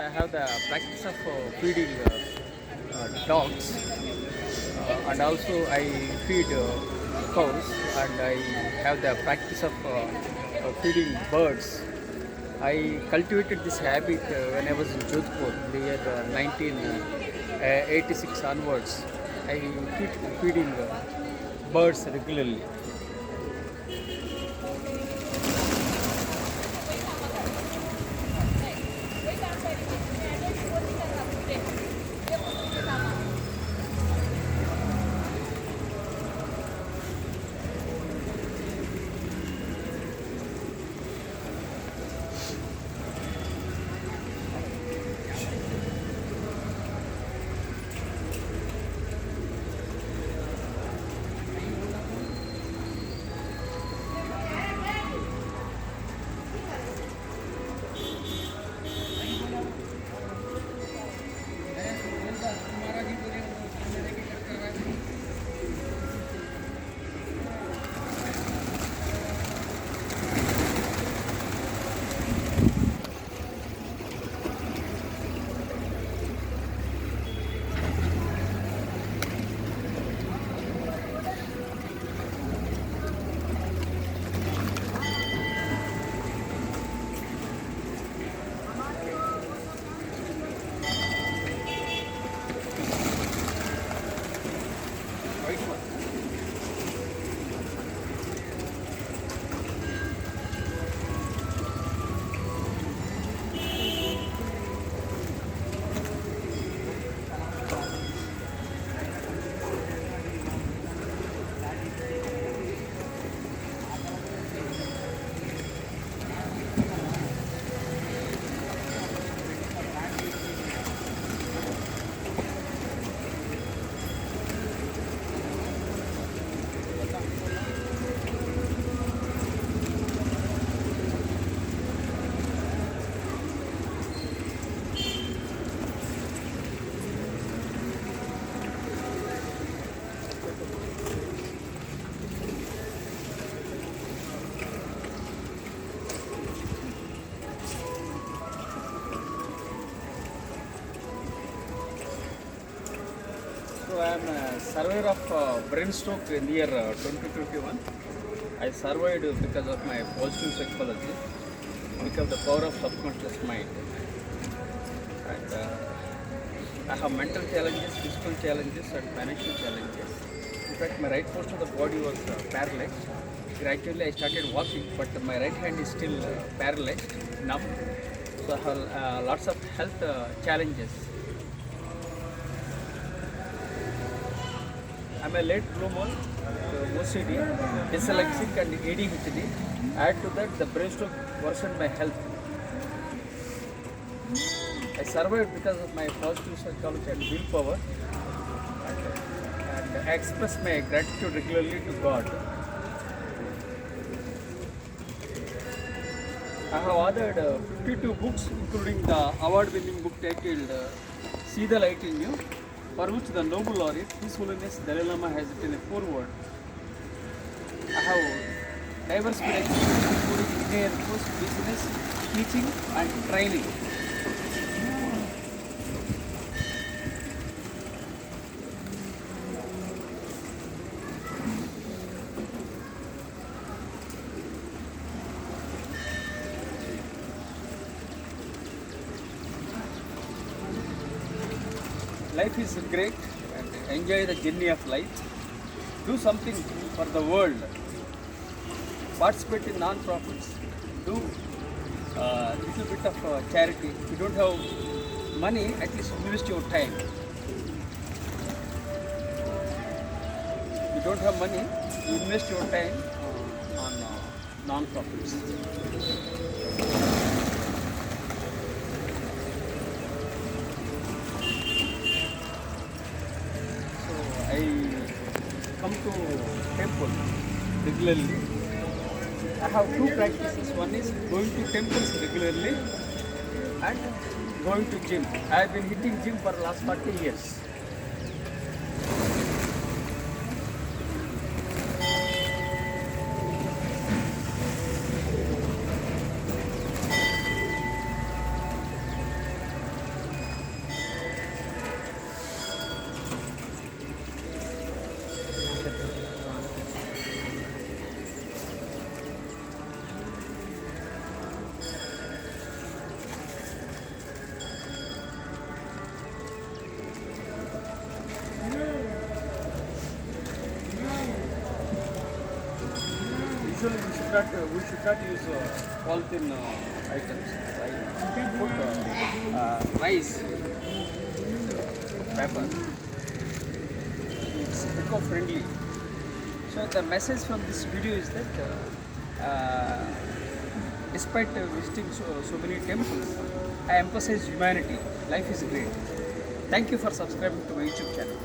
I have the practice of feeding dogs, and also I feed cows, and I have the practice of feeding birds. I cultivated this habit when I was in Jodhpur, the year 1986 onwards. I keep feeding birds regularly. So I am a survivor of brain stroke in the year 2021. I survived because of my positive psychology, because of the power of subconscious mind. And I have mental challenges, physical challenges, and financial challenges. In fact, my right portion of the body was paralyzed. Gradually, I started walking, but my right hand is still paralyzed, numb. So I have lots of health challenges. I'm a late bloomer, OCD, Dyslexic and ADHD. Add to that, the brain stroke worsened my health. I survived because of my positive psychology and willpower, and I express my gratitude regularly to God. I have authored 52 books, including the award-winning book titled See the Light in You, for which the Nobel laureate, His Holiness Dalai Lama, has written a foreword. I have diverse experiences, including Indian Air Force, business, teaching, and training. Life is great, and enjoy the journey of life. Do something for the world. Participate in non-profits. Do a little bit of charity. If you don't have money, at least invest your time. If you don't have money, you invest your time on non-profits. I come to temple regularly. I have two practices. One is going to temples regularly and going to gym. I have been hitting gym for the last 40 years. we should not use polythene items. Right? You can put rice paper. It's eco-friendly. So the message from this video is that despite visiting so many temples, I emphasize humanity. Life is great. Thank you for subscribing to my YouTube channel.